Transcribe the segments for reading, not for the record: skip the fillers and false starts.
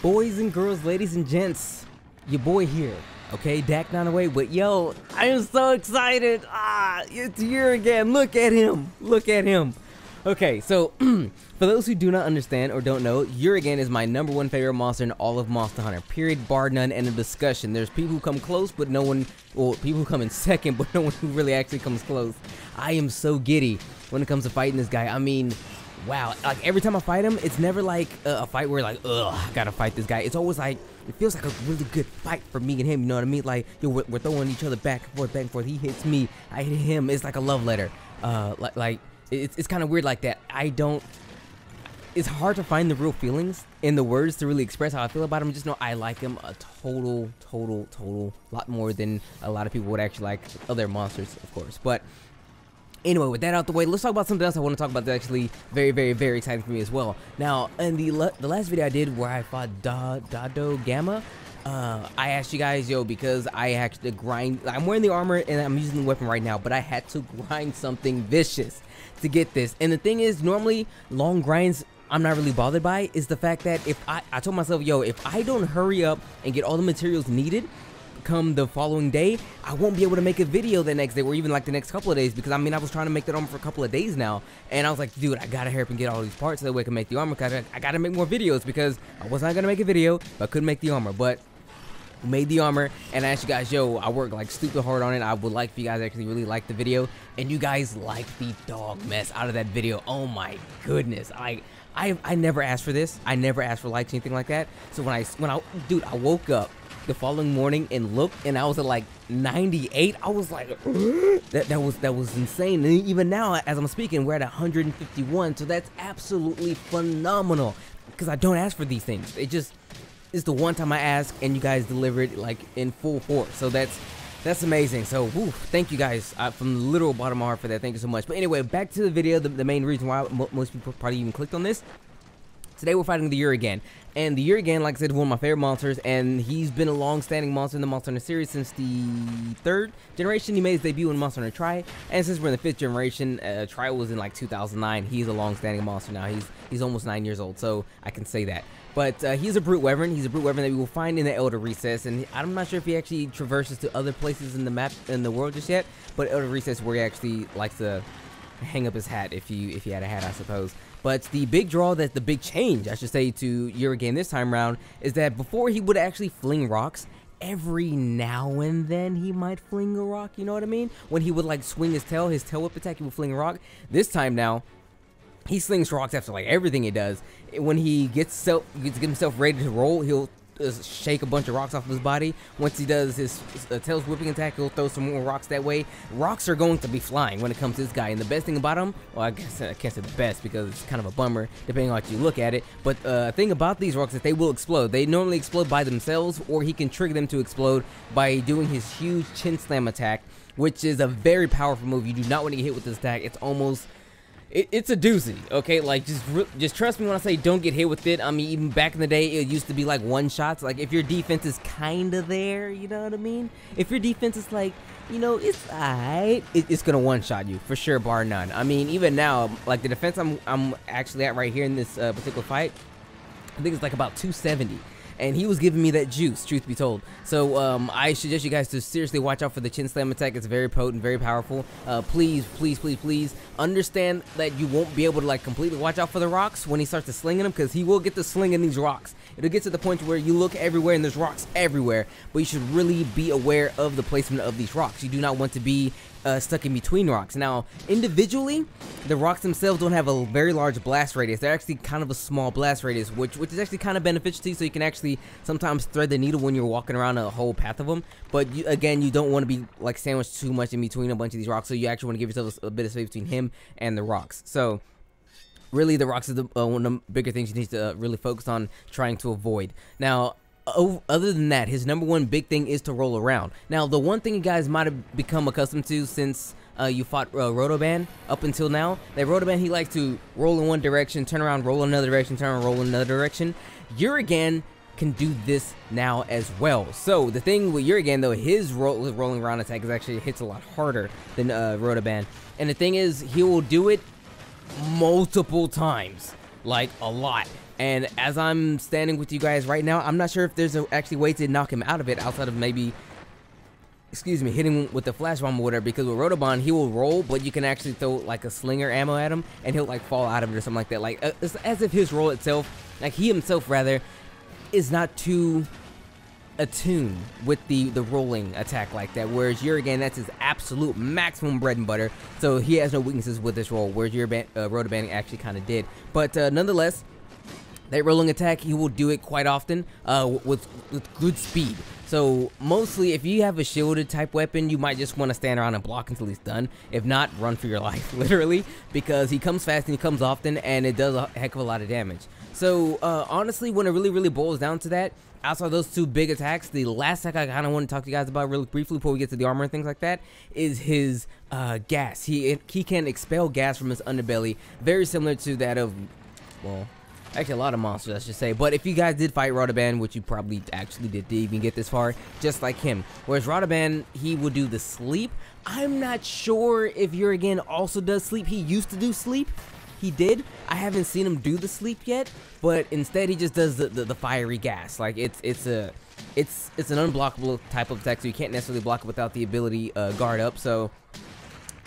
Boys and girls, ladies and gents, your boy here, okay, Dak 908, but yo, I am so excited. It's Uragaan. Look at him. Look at him. Okay, so for those who do not understand or don't know, Uragaan is my #1 favorite monster in all of Monster Hunter, period, bar none, and a discussion. There's people who come close, but no one, well, people who come in second, but no one who really actually comes close. I am so giddy when it comes to fighting this guy. I mean, wow, like every time I fight him, it's never like a fight where like, ugh, I gotta fight this guy. It's always like, it feels like a really good fight for me and him, you know what I mean? Like, yo, we're throwing each other back and forth. He hits me, I hit him. It's like a love letter. It's kind of weird like that. It's hard to find the real feelings in the words to really express how I feel about him. Just know I like him a total lot more than a lot of people would actually like other monsters, of course. But anyway, with that out the way, let's talk about something else I want to talk about that's actually very exciting for me as well. Now, in the last video I did where I fought Dado Gamma, I asked you guys, yo, because I had to grind. I'm wearing the armor and I'm using the weapon right now, but I had to grind something vicious to get this. And the thing is, normally long grinds I'm not really bothered by is the fact that if I told myself, yo, if I don't hurry up and get all the materials needed come the following day, I won't be able to make a video the next day or even like the next couple of days, because I mean I was trying to make that armor for a couple of days now, and I was like, dude, I gotta hurry up and get all these parts so that way I can make the armor, because I gotta make more videos, because I was not gonna make a video if I couldn't make the armor. But made the armor, and I asked you guys, yo, I worked like stupid hard on it. I would like if you guys actually really liked the video, and you guys liked the dog mess out of that video. Oh my goodness, I never asked for this. I never asked for likes or anything like that. So when I woke up the following morning and looked, and I was at like 98. I was like, that was insane. And even now, as I'm speaking, we're at 151. So that's absolutely phenomenal, because I don't ask for these things. It just is the one time I ask, and you guys delivered like in full force. So that's amazing. So woo, thank you guys from the literal bottom of my heart for that. Thank you so much. But anyway, back to the video. The main reason why most people probably even clicked on this. Today we're fighting the Uragaan, and the Uragaan, like I said, is one of my favorite monsters, and he's been a long-standing monster in the Monster Hunter series since the 3rd generation. He made his debut in Monster Hunter Tri, and since we're in the 5th generation, Tri was in like 2009. He's a long-standing monster now. He's almost 9 years old, so I can say that. But he's a brute wyvern. He's a brute wyvern that we will find in the Elder Recess, and I'm not sure if he actually traverses to other places in the map in the world just yet. But Elder Recess, where he actually likes to hang up his hat, if he had a hat, I suppose. But the big draw, that's the big change, I should say, to Uragaan this time around, is that before he would actually fling rocks, every now and then he might fling a rock, you know what I mean? When he would like swing his tail whip attack, he would fling a rock. This time now, he slings rocks after like everything he does. When he gets himself ready to roll, he'll shake a bunch of rocks off of his body. Once he does his tails whipping attack, he'll throw some more rocks that way. Rocks are going to be flying when it comes to this guy, and the best thing about him, well, I guess I can't say the best because it's kind of a bummer depending on how you look at it, but the thing about these rocks is that they will explode. They normally explode by themselves, or he can trigger them to explode by doing his huge chin slam attack, which is a very powerful move. You do not want to get hit with this attack. It's almost it's a doozy, okay? Like, just trust me when I say don't get hit with it. I mean, even back in the day, it used to be like one shots. Like, if your defense is kind of there, you know what I mean? If your defense is like, you know, it's alright, it's gonna one shot you for sure, bar none. I mean, even now, like the defense I'm actually at right here in this particular fight, I think it's like about 270. And he was giving me that juice, truth be told. So I suggest you guys to seriously watch out for the chin slam attack. It's very potent, very powerful. Please understand that you won't be able to like completely watch out for the rocks when he starts to slinging them, because he will get to slinging these rocks. It'll get to the point where you look everywhere and there's rocks everywhere, but you should really be aware of the placement of these rocks. You do not want to be stuck in between rocks. Now, individually, the rocks themselves don't have a very large blast radius. They're actually kind of a small blast radius, which is actually kind of beneficial to you, so you can actually sometimes thread the needle when you're walking around a whole path of them. But again, you don't want to be like sandwiched too much in between a bunch of these rocks, so you actually want to give yourself a bit of space between him and the rocks. So really, the rocks is one of the bigger things you need to really focus on trying to avoid. Now, other than that, his #1 big thing is to roll around. Now, the one thing you guys might have become accustomed to since you fought Rotoban up until now, that Rotoban, he likes to roll in one direction, turn around, roll in another direction, turn around, roll in another direction. Uragaan can do this now as well. So the thing with Uragaan, though, his rolling around attack is actually hits a lot harder than Rotoban. And the thing is, he will do it multiple times. like a lot. And as I'm standing with you guys right now, I'm not sure if there's actually way to knock him out of it outside of maybe, excuse me, hitting him with the flash bomb or whatever, because with Uragaan, he will roll, but you can actually throw like a slinger ammo at him and he'll like fall out of it or something like that. Like it's as if his roll itself, like he himself rather, is not too attuned with the rolling attack like that, whereas Uragaan, that's his absolute maximum bread and butter, so he has no weaknesses with this roll, whereas Uragaan actually kind of did. But nonetheless, that rolling attack, he will do it quite often with good speed. So mostly if you have a shielded type weapon, you might just want to stand around and block until he's done. If not, run for your life, literally, because he comes fast and he comes often, and it does a heck of a lot of damage. So honestly, when it really boils down to that, outside of those two big attacks, the last attack I kind of want to talk to you guys about really briefly before we get to the armor and things like that is his gas. He can expel gas from his underbelly, very similar to that of, well, actually a lot of monsters, I should say. But if you guys did fight Uragaan, which you probably actually did even get this far, just like him. Whereas Uragaan, he will do the sleep. I'm not sure if Uragaan also does sleep. He used to do sleep. He did. I haven't seen him do the sleep yet, but instead he just does the fiery gas. Like it's an unblockable type of attack, so you can't necessarily block it without the ability guard up. So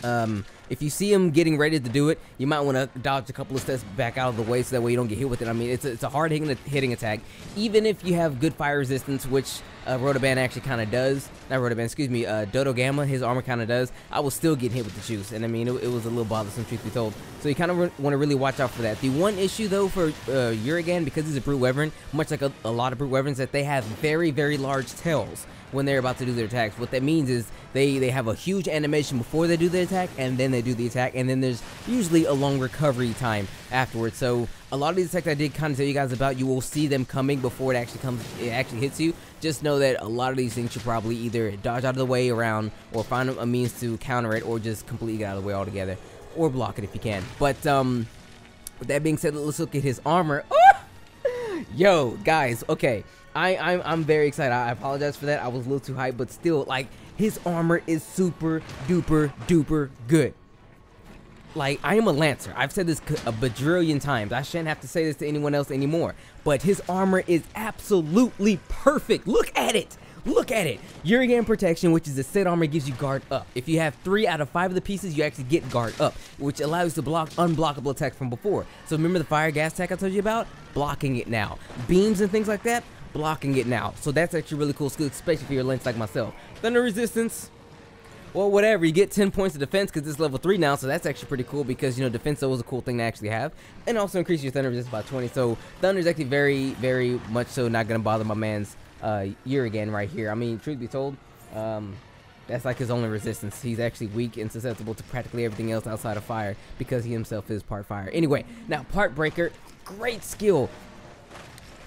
if you see him getting ready to do it, you might want to dodge a couple of steps back out of the way so that way you don't get hit with it. I mean, it's a hard hitting attack, even if you have good fire resistance, which Uragaan actually kind of does. Not Uragaan, excuse me, Dodo Gamma, his armor kind of does. I will still get hit with the juice, and I mean, it was a little bothersome, truth be told. So you kind of want to really watch out for that. The one issue, though, for Uragaan, because he's a brute wyvern, much like a lot of brute wyverns, that they have very large tails when they're about to do their attacks. What that means is they have a huge animation before they do the attack, and then they do the attack, and then there's usually a long recovery time afterwards. So a lot of these attacks I did kind of tell you guys about, you will see them coming before it actually hits you. Just know that a lot of these things should probably either dodge out of the way around, or find a means to counter it, or just completely get out of the way altogether, or block it if you can. But with that being said, let's look at his armor. Yo, guys, okay. I'm very excited. I apologize for that. I was a little too hyped, but still, like, his armor is super duper good. Like, I am a Lancer. I've said this a bajillion times. I shouldn't have to say this to anyone else anymore. But his armor is absolutely perfect. Look at it. Look at it. Uragaan protection, which is a set armor, gives you guard up. If you have 3 out of 5 of the pieces, you actually get guard up, which allows you to block unblockable attacks from before. So remember the fire gas attack I told you about? Blocking it now. Beams and things like that? Blocking it now. So that's actually really cool skill, especially for your Lance like myself. Thunder resistance, well, whatever. You get 10 points of defense because it's level 3 now, so that's actually pretty cool because, you know, defense is a cool thing to actually have. And also increase your thunder resistance by 20. So thunder is actually very much so not going to bother my man's Uragaan right here. I mean, truth be told, that's like his only resistance. He's actually weak and susceptible to practically everything else outside of fire because he himself is part fire. Anyway, now part breaker, great skill.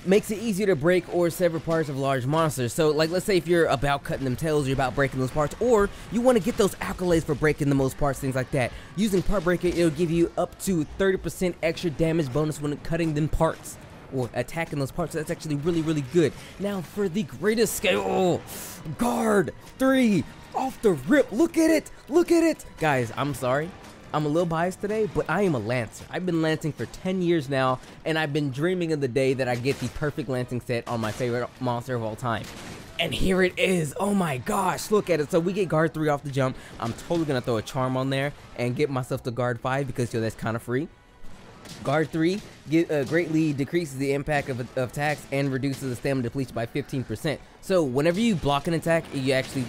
Makes it easier to break or sever parts of large monsters. So, like, let's say if you're about cutting them tails, you're about breaking those parts, or you want to get those accolades for breaking the most parts, things like that. Using part breaker, it'll give you up to 30% extra damage bonus when cutting them parts or attacking those parts. So that's actually really good. Now, for the greatest skill, guard 3 off the rip. Look at it. Look at it. Guys, I'm sorry. I'm a little biased today, but I am a Lancer. I've been lancing for 10 years now, and I've been dreaming of the day that I get the perfect lancing set on my favorite monster of all time. And here it is. Oh my gosh, look at it. So we get guard 3 off the jump. I'm totally gonna throw a charm on there and get myself to guard 5 because, yo, that's kind of free. Guard 3 greatly decreases the impact of attacks and reduces the stamina depletion by 15%. So whenever you block an attack, you actually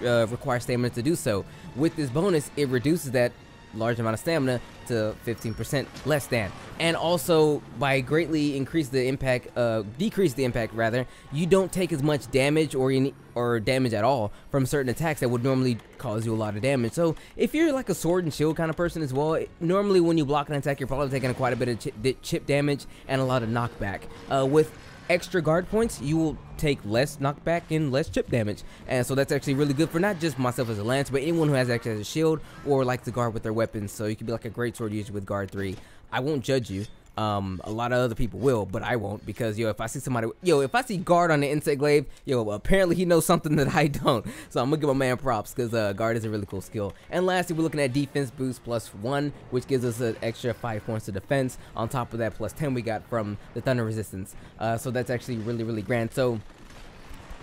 require stamina to do so. With this bonus, it reduces that large amount of stamina to 15% less than. And also, by greatly decrease the impact rather, you don't take as much damage or damage at all from certain attacks that would normally cause you a lot of damage. So if you're like a sword and shield kind of person as well, normally when you block an attack, you're probably taking quite a bit of chip damage and a lot of knockback. With extra guard points, you will take less knockback and less chip damage, and so that's actually really good for not just myself as a lance, but anyone who has actually has a shield or likes to guard with their weapons. So you could be like a great sword user with guard 3. I won't judge you. A lot of other people will, but I won't, because if I see somebody, if I see guard on the insect glaive, apparently he knows something that I don't. So I'm gonna give my man props, because guard is a really cool skill. And lastly, we're looking at defense boost +1, which gives us an extra 5 points to defense. On top of that, +10 we got from the thunder resistance. So that's actually really grand. So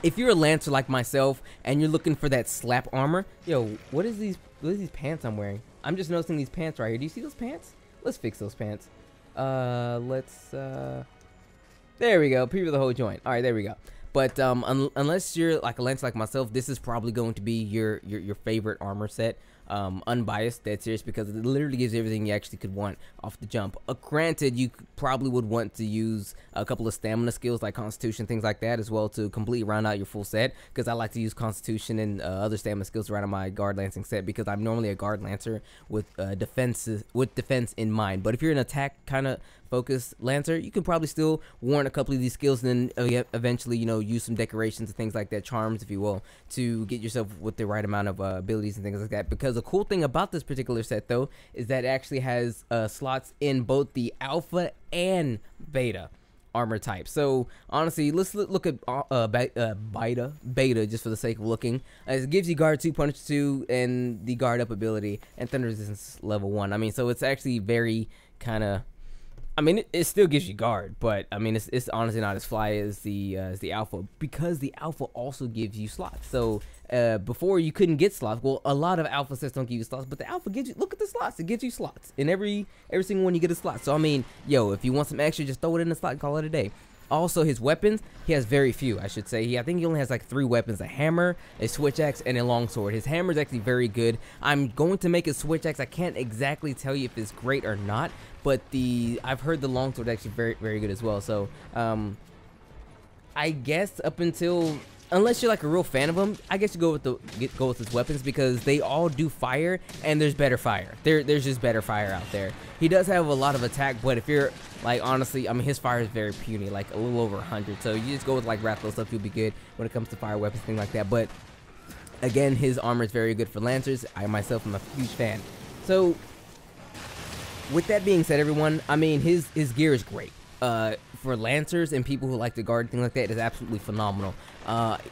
if you're a lancer like myself and you're looking for that slap armor, what is these pants I'm wearing? I'm just noticing these pants right here. Do you see those pants? Let's fix those pants. There we go. Preview the whole joint. All right, there we go. But unless you're like a lancer like myself, this is probably going to be your favorite armor set. Unbiased, dead serious, because it literally gives you everything you actually could want off the jump. Granted, you probably would want to use a couple of stamina skills like Constitution, things like that as well, to completely round out your full set, because I like to use Constitution and other stamina skills to round out my guard lancing set, because I'm normally a guard lancer with defense in mind. But if you're an attack kind of focused lancer, you can probably still warrant a couple of these skills, and then eventually use some decorations and things like that, charms if you will, to get yourself with the right amount of abilities and things like that. Because the cool thing about this particular set though is that it actually has slots in both the alpha and beta armor type. So honestly, let's look at beta just for the sake of looking. It gives you guard 2, punch 2, and the guard up ability, and thunder resistance level 1. I mean, so it's actually very kind of, I mean, it still gives you guard, but I mean, it's honestly not as fly as the alpha, because the alpha also gives you slots. So before you couldn't get slots. Well, a lot of alpha sets don't give you slots, but the alpha gives you, look at the slots, it gives you slots in every single one. You get a slot. So I mean, if you want some extra, just throw it in the slot and call it a day. Also, his weapons, he has very few, I should say. I think he only has like 3 weapons: a hammer, a switch axe, and a long sword. His hammer is actually very good. I'm going to make a switch axe. I can't exactly tell you if it's great or not, but I've heard the long sword actually very good as well. So I guess up until, unless you're like a real fan of him, I guess you go with his weapons, because they all do fire, and there's better fire. There's just better fire out there. He does have a lot of attack, but if you're like, honestly, I mean, his fire is very puny, like a little over 100. So you just go with like Wrathful stuff, you'll be good when it comes to fire weapons, things like that. But again, his armor is very good for lancers. I myself am a huge fan. So with that being said, everyone, I mean, his gear is great. For lancers and people who like to guard, things like that, is absolutely phenomenal.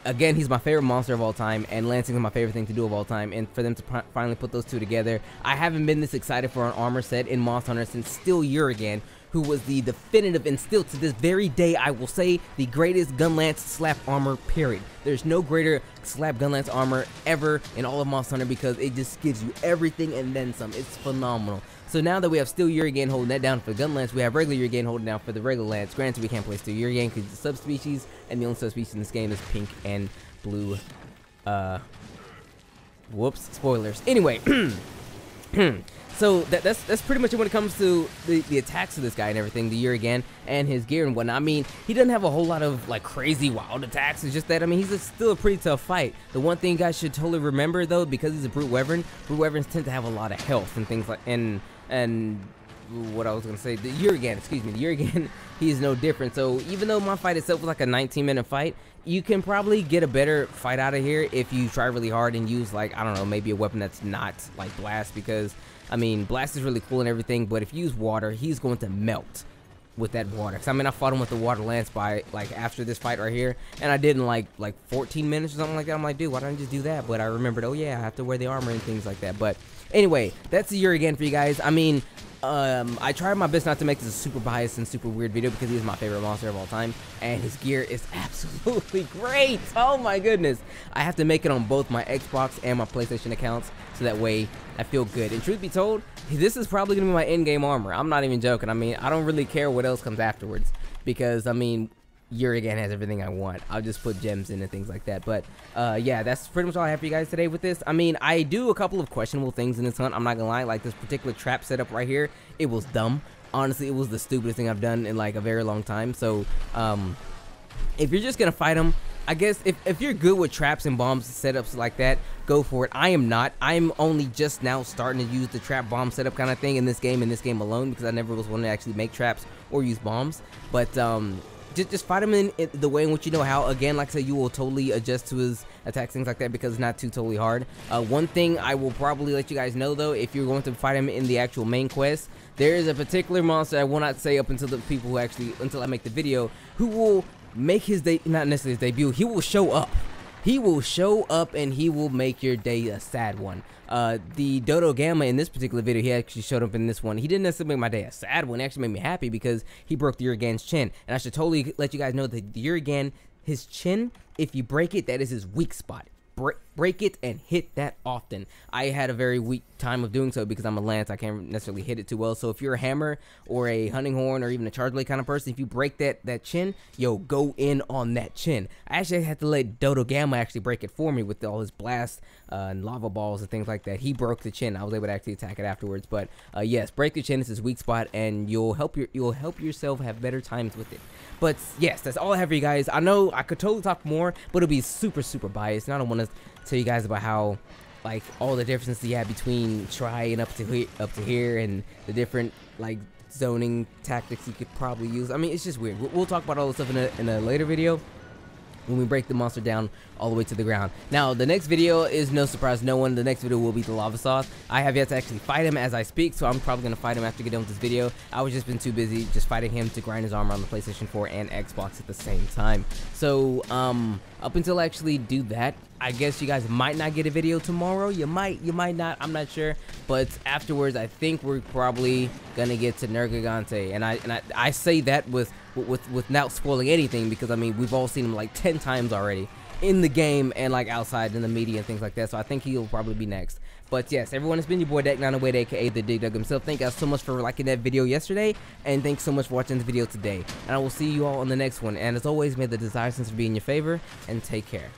Again, he's my favorite monster of all time, and lancing is my favorite thing to do of all time. And for them to finally put those two together, I haven't been this excited for an armor set in Monster Hunter since still Uragaan, who was the definitive, and still to this very day, I will say, the greatest gunlance slap armor, period. There's no greater slap gunlance armor ever in all of Monster Hunter, because it just gives you everything and then some. It's phenomenal. So now that we have Steel Uragaan holding that down for the gun lance, we have regular Uragaan holding down for the regular lance. Granted, we can't play Steel Uragaan because it's a subspecies, and the only subspecies in this game is pink and blue. Whoops, spoilers. Anyway, so that's pretty much it when it comes to the attacks of this guy and everything, the Uragaan and his gear and whatnot. I mean, he doesn't have a whole lot of like crazy wild attacks. It's just that, I mean, he's still a pretty tough fight. The one thing you guys should totally remember though, because he's a brute wyvern tend to have a lot of health and things like, and what I was gonna say, the Uragaan, excuse me, the Uragaan, he is no different. So even though my fight itself was like a 19-minute fight, you can probably get a better fight out of here if you try really hard and use, like, I don't know, maybe a weapon that's not like blast, because I mean, blast is really cool and everything, but if you use water, he's going to melt with that water. Cause I mean, I fought him with the water lance by like after this fight right here, and I did in like 14 minutes or something like that. I'm like, dude, why don't I just do that? But I remembered, oh yeah, I have to wear the armor and things like that. But anyway, that's the Uragaan for you guys. I mean, I tried my best not to make this a super biased and super weird video, because he's my favorite monster of all time, and his gear is absolutely great. Oh my goodness. I have to make it on both my Xbox and my PlayStation accounts, so that way I feel good. And truth be told, this is probably gonna be my in-game armor. I'm not even joking. I mean, I don't really care what else comes afterwards, because I mean, Uragaan has everything I want. I'll just put gems in and things like that. But yeah, that's pretty much all I have for you guys today with this. I mean, I do a couple of questionable things in this hunt, I'm not gonna lie. Like this particular trap setup right here, it was dumb. Honestly, it was the stupidest thing I've done in like a very long time. So if you're just gonna fight him, I guess if you're good with traps and bombs setups like that, go for it. I am not. I'm only just now starting to use the trap bomb setup kind of thing in this game alone, because I never was one to actually make traps or use bombs. But just fight him in the way in which you know how. Again, like I said, you will totally adjust to his attacks, things like that, because it's not totally hard. One thing I will probably let you guys know though, if you're going to fight him in the actual main quest, there is a particular monster I will not say up until the people who actually, until I make the video, who will make his not necessarily his debut. He will show up. He will show up and he will make your day a sad one. The Dodo Gamma in this particular video, he actually showed up in this one. He didn't necessarily make my day a sad one. He actually made me happy because he broke the Uragan's chin. And I should totally let you guys know that the Uragaan, his chin, if you break it, that is his weak spot. Break it and hit that often. I had a very weak time of doing so because I'm a lance. I can't necessarily hit it too well. So if you're a hammer or a hunting horn or even a charge blade kind of person, if you break that chin, yo, go in on that chin. I actually had to let Dodo Gamma actually break it for me with all his blasts and lava balls and things like that. He broke the chin. I was able to actually attack it afterwards. But yes, break the chin is his weak spot, and you'll help yourself have better times with it. But yes, that's all I have for you guys. I know I could totally talk more, but it'll be super biased, and I don't want to tell you guys about how, like, all the differences you have between try and up to here and the different, like, zoning tactics you could probably use. I mean, it's just weird. We'll talk about all this stuff in a later video when we break the monster down all the way to the ground. Now, the next video is no surprise to no one. The next video will be the lava sauce. I have yet to actually fight him as I speak, so I'm probably going to fight him after getting done with this video. I was just been too busy just fighting him to grind his armor on the PlayStation 4 and Xbox at the same time. So, up until I actually do that, I guess you guys might not get a video tomorrow. You might not. I'm not sure. But afterwards, I think we're probably gonna get to Uragaan, and I say that without spoiling anything, because I mean we've all seen him like 10 times already in the game and like outside in the media and things like that. So I think he'll probably be next. But yes, everyone, it's been your boy Deck908, aka the Dig Dug himself. Thank you guys so much for liking that video yesterday, and thanks so much for watching the video today. And I will see you all on the next one. And as always, may the desire sense be in your favor, and take care.